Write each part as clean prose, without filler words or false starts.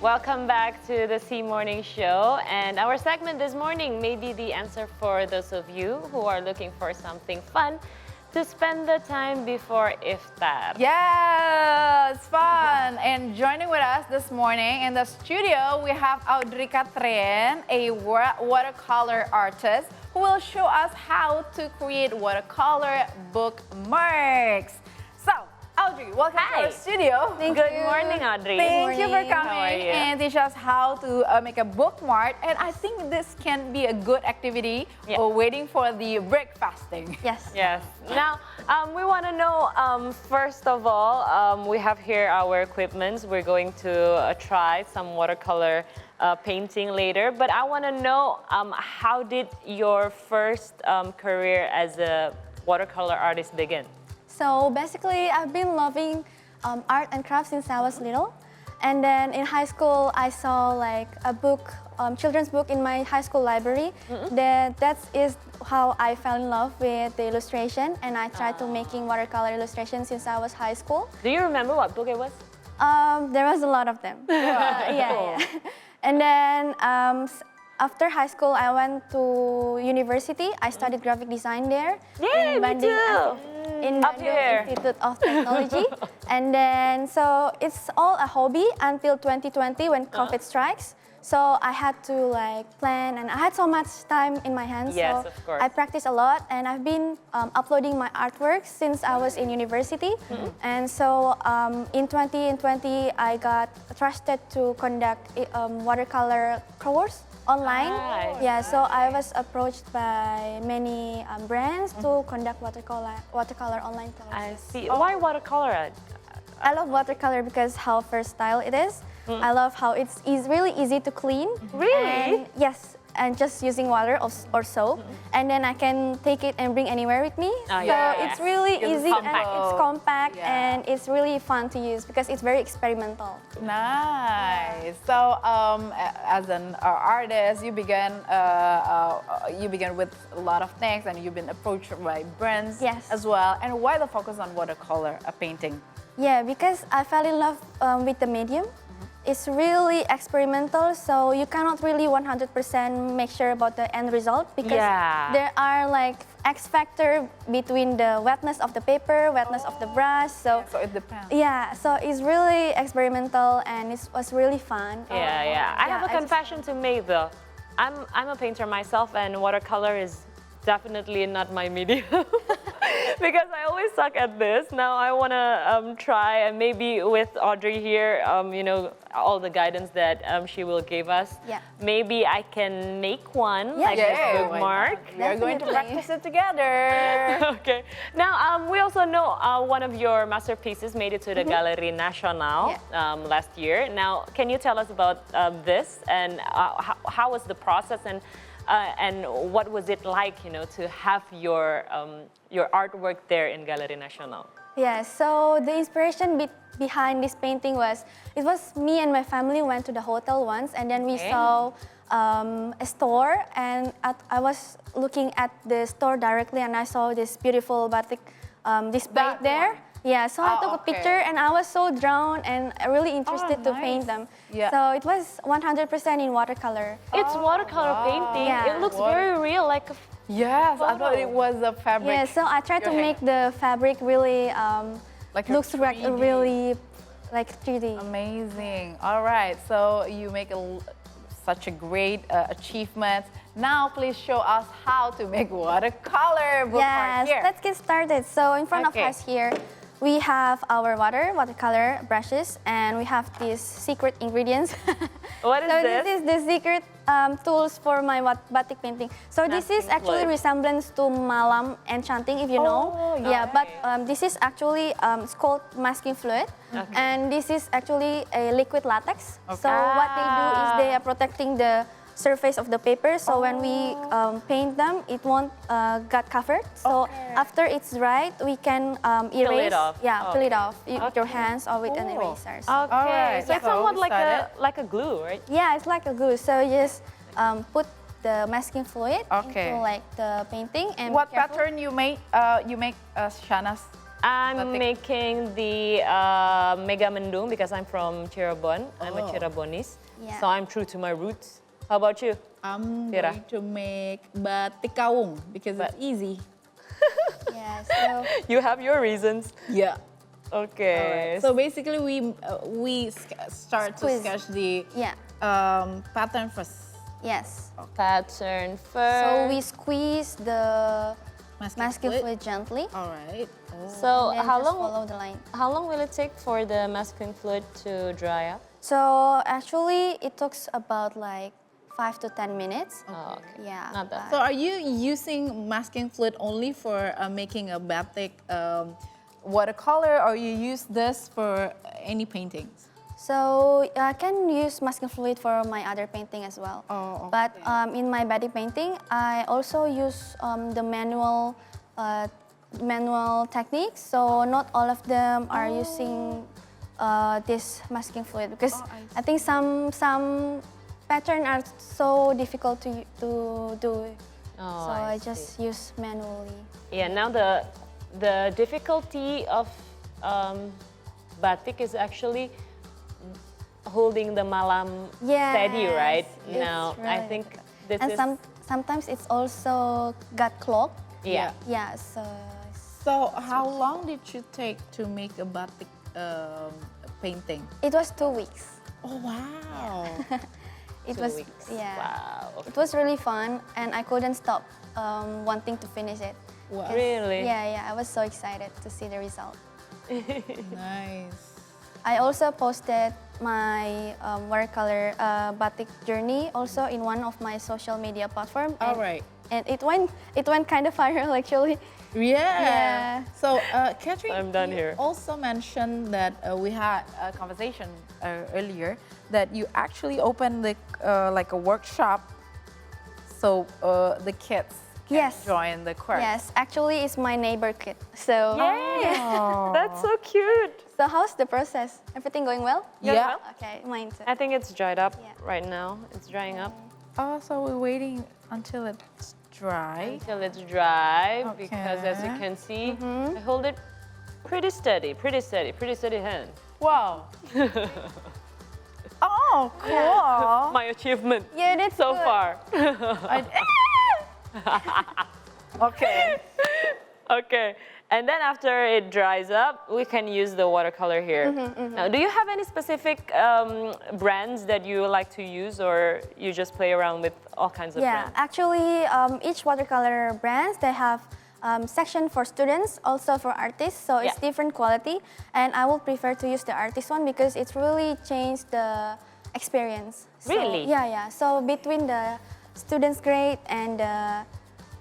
Welcome back to the C Morning Show. And our segment this morning may be the answer for those of you who are looking for something fun to spend the time before iftar. Yeah, it's fun. And joining with us this morning in the studio, we have Audrey Katherine, a watercolor artist, who will show us how to create watercolor bookmarks. So, Audrey, welcome to our studio. Good morning, Audrey. Thank you for How are coming you? and teach us how to make a bookmark. And I think this can be a good activity waiting for the breakfasting. Yes. Yes. Now, we want to know, first of all, we have here our equipments. We're going to try some watercolor painting later. But I want to know, how did your first career as a watercolor artist begin? So basically, I've been loving art and craft since I was little. And then in high school, I saw like a book, children's book in my high school library. That is how I fell in love with the illustration. And I tried to making watercolor illustrations since I was high school. Do you remember what book it was? There was a lot of them. Yeah. And then after high school, I went to university. I studied graphic design there. Yay, me too. In Bandung Institute of Technology. And then, so it's all a hobby until 2020 when COVID strikes. So I had to like plan, and I had so much time in my hands. Yes, so of course. I practice a lot, and I've been uploading my artworks since I was in university. And so in 2020, I got trusted to conduct watercolor course online. Nice. Yeah, so I was approached by many brands to conduct watercolor online courses. I see. Why watercolor? I love watercolor because how versatile it is. I love how it's really easy to clean. Really? And yes, and just using water or soap. And then I can take it and bring anywhere with me. So it's really easy and it's compact and it's really fun to use because it's very experimental. Nice. So, as an artist, you began with a lot of things, and you've been approached by brands as well. And why the focus on watercolor painting? Yeah, because I fell in love with the medium. It's really experimental, so you cannot really 100% make sure about the end result because there are like X factor between the wetness of the paper, wetness of the brush. So it depends. Yeah, so it's really experimental and it was really fun. Yeah. I have a confession to make though. I'm a painter myself, and watercolor is definitely not my medium. Because I always suck at this. Now I want to try, and maybe with Audrey here, you know, all the guidance that she will give us, maybe I can make one like this bookmark. We are going to practice it together. Okay. Now, we also know one of your masterpieces made it to the Galerie Nasional last year. Now, can you tell us about this, and how was the process, and what was it like, you know, to have your artwork there in Galerie Nasional? Yeah, so the inspiration behind this painting was, it was me and my family went to the hotel once, and then we saw a store, and I was looking at the store directly, and I saw this beautiful batik displayed there. Yeah, so I took a picture, and I was so drawn and really interested to paint them. So it was 100% in watercolor. It's watercolor painting. Yeah. It looks very real, like a Yes, I thought it was a fabric. Yeah, so I tried to make the fabric really looks like really like 3D. Amazing. All right, so you make such a great achievement. Now, please show us how to make watercolor bookmark here. Yes, let's get started. So in front of us here, we have our watercolor brushes, and we have these secret ingredients. What is so this? This is the secret tools for my batik painting. So this is actually resemblance to malam enchanting, if you know. But this is actually it's called masking fluid, and this is actually a liquid latex. So what they do is they are protecting the surface of the paper, so when we paint them, it won't get covered. So after it's dried, we can erase. Peel it off. Yeah, peel it off with your hands or with an eraser. Okay, so it's somewhat like a glue, right? Yeah, it's like a glue. So you just put the masking fluid into like the painting. And what pattern you make, Shanas? I'm batik? making the Mega Mendung because I'm from Cirebon. I'm a Cirebonese, Yeah. so I'm true to my roots. How about you? I'm Tira. going to make batik kawung because it's easy. Yeah, so You have your reasons. Yeah. Okay. So basically, we start to Squeeze. sketch the yeah, pattern first. yes. Pattern first. So we squeeze the masking fluid. fluid gently. All right. So And then how just long? follow the line. How long will it take for the masking fluid to dry up? So actually, it takes about like 5 to 10 minutes. Oh, okay. Yeah. Not that. So are you using masking fluid only for making a batik watercolor, or you use this for any paintings? So I can use masking fluid for my other painting as well. Oh, okay. But in my batik painting, I also use the manual techniques. So not all of them are using this masking fluid because I think some pattern are so difficult to do. Oh, So I see. just use manually. Yeah. Now the difficulty of batik is actually holding the malam steady, right? It's Now I really think difficult. this And is sometimes it's also got clogged. yeah. Yeah, so So how long did you take to make a batik painting? it was 2 weeks. Oh wow! It 2 was weeks. yeah. Wow. It was really fun, and I couldn't stop wanting to finish it. Wow. 'Cause- Really? Yeah. I was so excited to see the result. Nice. I also posted my watercolor batik journey also in one of my social media platform. All right. And it went kind of viral actually. Yeah. Yeah. So, Katherine, I'm done you here. also mentioned that we had a conversation earlier that you actually opened like a workshop, so the kids can Yes. join the course. Yes, actually it's my neighbor kid. So Yay! That's so cute. So how's the process? Everything going well? Yeah. Okay, mine too. I think it's dried up Yeah. right now. It's drying up Oh, so we're waiting until it's dry. until it's dry because as you Okay. can see, I hold it pretty steady hand. Wow. Oh, cool. My achievement Yeah, that's so good. far. Okay. Okay, and then after it dries up, we can use the watercolor here. Now, do you have any specific brands that you like to use, or you just play around with all kinds of Yeah, brands? actually, each watercolor brands they have section for students, also for artists. So it's Yeah. different quality, and I would prefer to use the artist one because it's really changed the experience. So, Really? Yeah. So between the students grade and the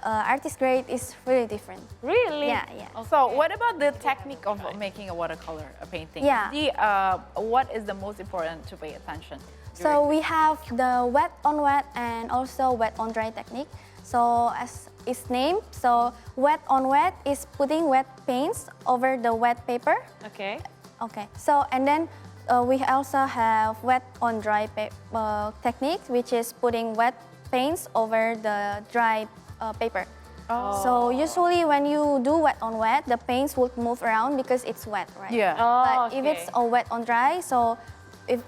artist grade is really different. Really? Yeah. So, what about the technique of making a watercolor painting? Yeah. What is the most important to pay attention? So we have the wet on wet and also wet on dry technique. So as it's named, so wet on wet is putting wet paints over the wet paper. Okay. Okay. So and then we also have wet on dry technique, which is putting wet paints over the dry paper. So usually when you do wet on wet, the paints would move around because it's wet, right? Yeah. But if it's all wet on dry, so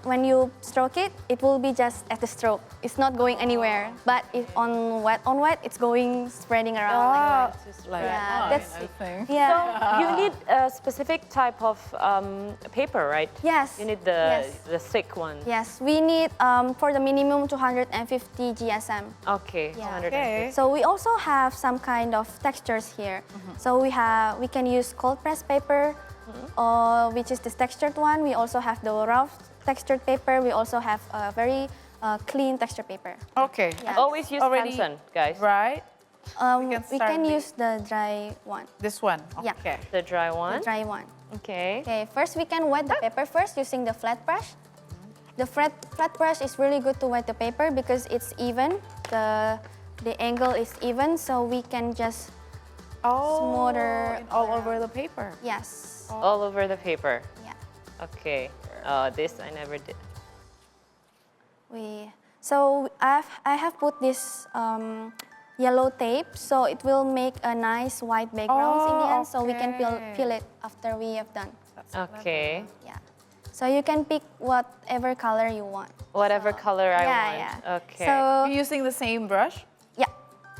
when you stroke it, it will be just at the stroke. It's not going anywhere. But if on wet, it's going spreading around. Like that. Like, Yeah, that's- I think. Yeah. So you need a specific type of paper, right? Yes. You need Yes. the thick one. Yes, we need for the minimum 250 GSM. Okay. Yeah. 150. Okay. So we also have some kind of textures here. So we can use cold press paper, which is the textured one. We also have the rough textured paper. We also have a very clean textured paper. Okay. Yeah. Always use Already- Hansen, guys. Right? We start can with- use the dry one, This one. Yeah. Okay. The dry the one. dry one. Okay. Okay, first we can wet the paper first using the flat brush. The flat brush is really good to wet the paper because it's even. The angle is even, so we can just smoother and all over the paper. yes. All over the paper. Yeah. Okay. This I never did. So I have put this yellow tape, so it will make a nice white background in the end, so we can okay. peel it after we have done. Okay. Yeah. So you can pick whatever color you want. Whatever color I yeah, want. yeah. Okay. So You're using the same brush?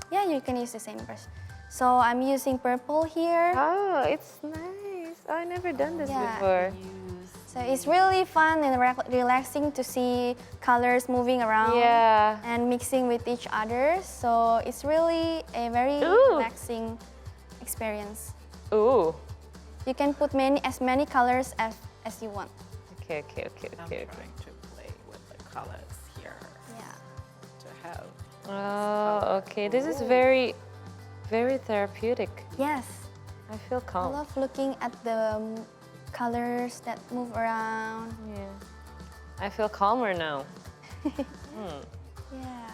yeah, you can use the same brush. So I'm using purple here. Oh, it's nice. I never done this Yeah. before. So it's really fun and relaxing to see colors moving around Yeah. and mixing with each other. So it's really a very Ooh. relaxing experience. Ooh. You can put as many colors as you want. Okay, okay, okay, I'm okay. trying to play with the colors here Yeah. to have. Oh, okay. This is very, very therapeutic. Yes. I feel I calm. love looking at the colors that move around. Yeah. I feel calmer now. Yeah.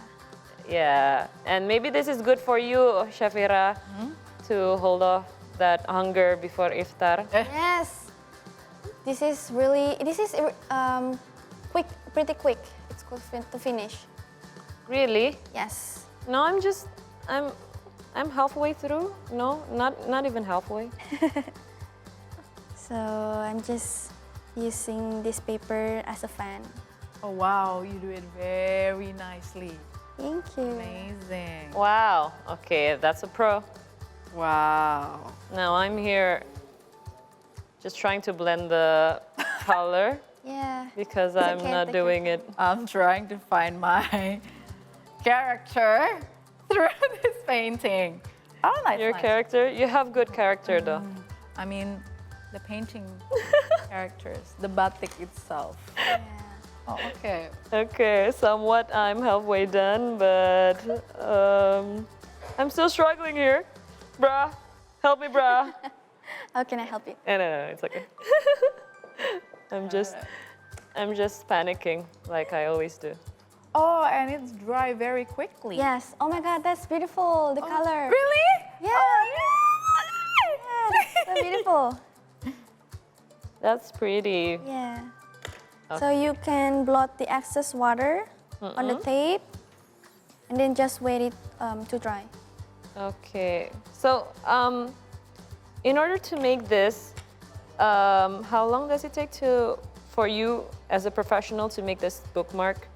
Yeah. And maybe this is good for you, Shafira, to hold off that hunger before iftar. Yes. This is quick, pretty quick. It's good to finish. Really? Yes. No, I'm halfway through. No, not even halfway. So I'm just using this paper as a fan. Oh wow, you do it very nicely. Thank you. Amazing. Wow. Okay, that's a pro. Wow. Now I'm here just trying to blend the color Yeah. because It's I'm okay, not take doing it. I'm trying to find my character through this painting. Oh, nice. Your nice. character? You have good character though. I mean, the painting characters, the batik itself. Yeah. Oh, okay. Okay, somewhat I'm halfway done, but I'm still struggling here. Bruh, help me, bruh. How can I help you? No, it's okay. I'm just panicking like I always do. Oh, and it's dry very quickly. Yes. Oh my God, that's beautiful. The color. Really? Yeah. Oh, Yes. So beautiful. That's pretty. Yeah. So you can blot the excess water on the tape, and then just wait it to dry. Okay, so in order to make this, how long does it take for you as a professional to make this bookmark?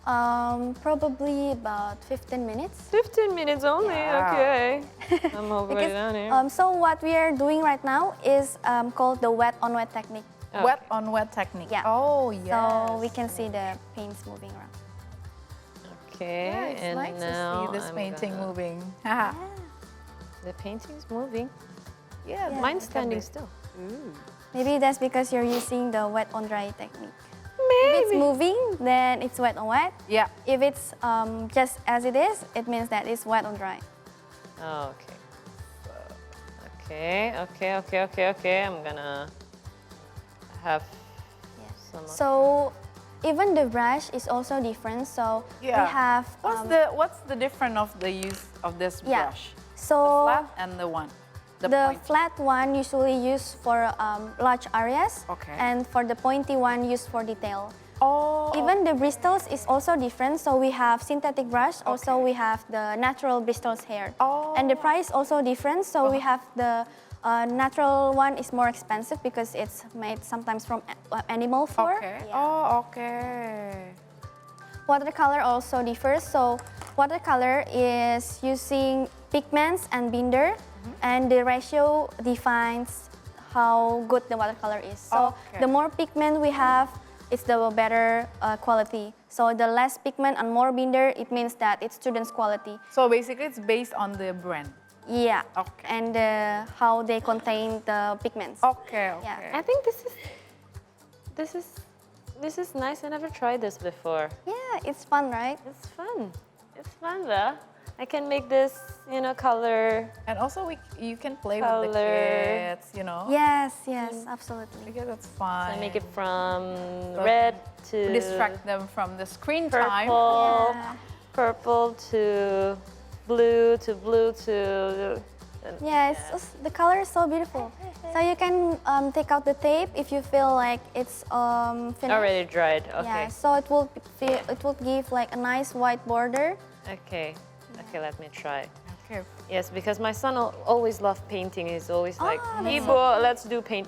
Probably about 15 minutes. 15 minutes only, Wow. okay. I'm halfway down here. So what we are doing right now is called the wet on wet technique. Wet on wet technique. Yeah. Oh, yes. So we can see the paints moving around. Okay, Yeah, it's and nice now to see this I'm painting gonna- moving. Haha. The painting's moving. Yeah, Yeah. Mine's look at standing this. still. Maybe that's because you're using the wet on dry technique. If Maybe. it's moving, then it's wet on wet. Yeah. If it's just as it is, it means that it's wet on dry. Oh, okay. I'm gonna have some. of- So even the brush is also different. So Yeah. we have What's the difference of the use of this yeah. brush? So Flat and the one. the point. flat one usually used for large areas, Okay. and for the pointy one used for detail. Oh. Even the bristles is also different. So we have synthetic brush. Also we have the natural bristles here. Oh. And the price also different. So we have the natural one is more expensive because it's made sometimes from animal fur. Okay. Yeah. Oh, okay. Watercolor also differs. So watercolor is using pigments and binder, and the ratio defines how good the watercolor is. So Okay. the more pigment we have, it's the better quality. So the less pigment and more binder, it means that it's student's quality. So basically, it's based on the brand. Yeah. Okay. And how they contain the pigments. Okay. Okay. Yeah. I think this is nice. I never tried this before. Yeah, it's fun, right? It's fun. It's fun though. I can make this, color. And also, you can play with Color. the kids. Yes, absolutely. Because that's fun. I make it from red to Distract them from the screen time. purple, Yeah. purple to blue to blue to. Yeah, the color is so beautiful. So you can take out the tape if you feel like it's finished. Already dried. Okay. Yeah, so it will give like a nice white border. Okay. Okay, let me try. Okay. Yes, because my son always loved painting. He's always like, that's Ibo, let's do paint.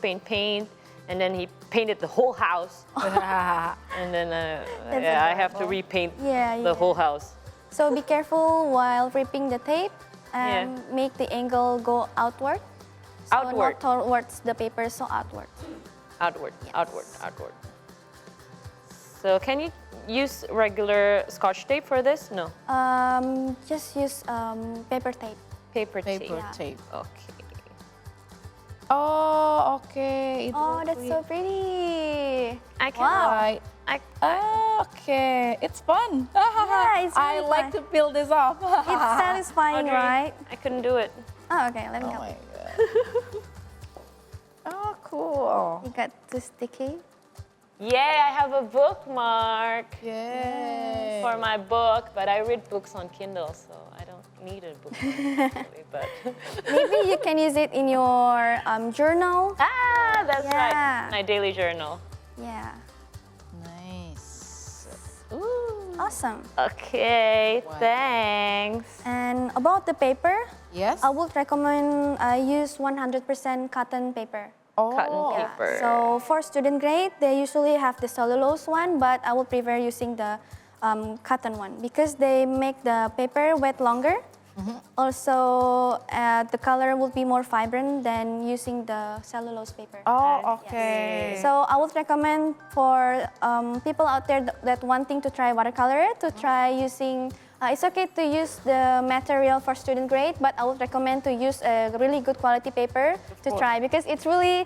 And then he painted the whole house. And then I have to repaint the whole house. So be careful while ripping the tape and make the angle go outward. So Outward. not towards the paper, so outward. Outward, Yes. outward. So can you use regular Scotch tape for this? No. Just use paper tape. Paper tape. Paper tape. Okay. Oh, okay. Oh, that's so pretty. I can. Right. Okay, it's fun. Yeah, it's I really like fun. to peel this off. It's satisfying, Audrey, right? I couldn't do it. Oh, okay, let me Oh help. my god. Oh, cool. You got too sticky. Yay, I have a bookmark Yay. for my book, but I read books on Kindle, so I don't need a bookmark actually, but Maybe you can use it in your journal. that's Yeah. right, my daily journal. Yeah, Nice. Ooh. awesome. Okay, Wow. thanks. And about the paper, Yes? I would recommend use 100% cotton paper. Oh. Cotton Yeah. paper. So for student grade, they usually have the cellulose one, but I would prefer using the cotton one because they make the paper wet longer. Also, the color will be more vibrant than using the cellulose paper. Oh, okay. So I would recommend for people out there that wanting to try watercolor to try using. It's okay to use the material for student grade, but I would recommend to use a really good quality paper to try because it's really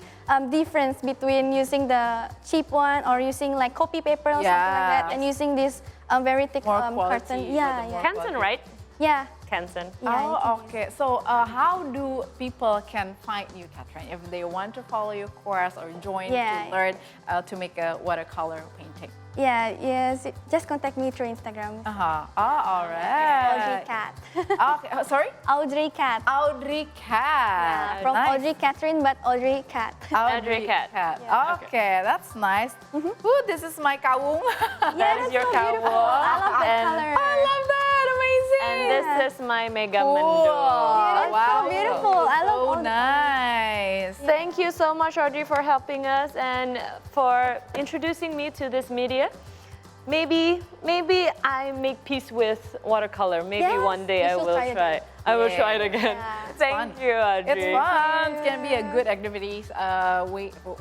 difference between using the cheap one or using like copy paper or something like that, and using this very thick More carton. quality, Yeah, more yeah, Canson, right? yeah. Canson. Yeah, you Oh, can okay. So how do people can find you, Katherine, if they want to follow your course or join Yeah. to learn to make a watercolor painting? Yeah, yes. Just contact me through Instagram. Uh-huh. Oh, all Audrey right. Cat. Okay. Sorry? Audrey Cat. Audrey Cat. From Nice. Audrey Katherine, but Audrey Cat. Audrey Cat. Okay, that's nice. Ooh, this is my kawung. That is your I kawo. love that And- color. I love that. Amazing. And this is my mega Cool. mendo. It's so beautiful. I love So all the- nice. Thank you so much, Audrey, for helping us and for introducing me to this media. Maybe I make peace with watercolor. Maybe Yes, one day you I should will try it try. again. I will try it Yeah. again. Yeah. Thank fun. you, Audrey. It's fun. It can be a good activity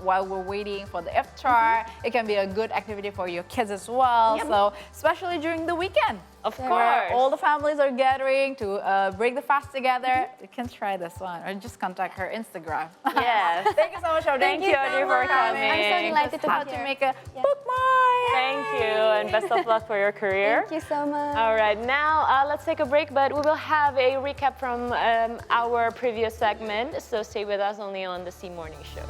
while we're waiting for the iftar. It can be a good activity for your kids as well. Yep. So especially during the weekend. Of Where course. all the families are gathering to break the fast together. You can try this one or just contact her Instagram. Yes. Thank you so much, Audrey. Thank you, Audrey, for coming. I'm so delighted to How be to here. make a bookmark. Thank you, and best of luck for your career. Thank you so much. All right, now let's take a break, but we will have a recap from our previous segment. So stay with us only on the C Morning Show.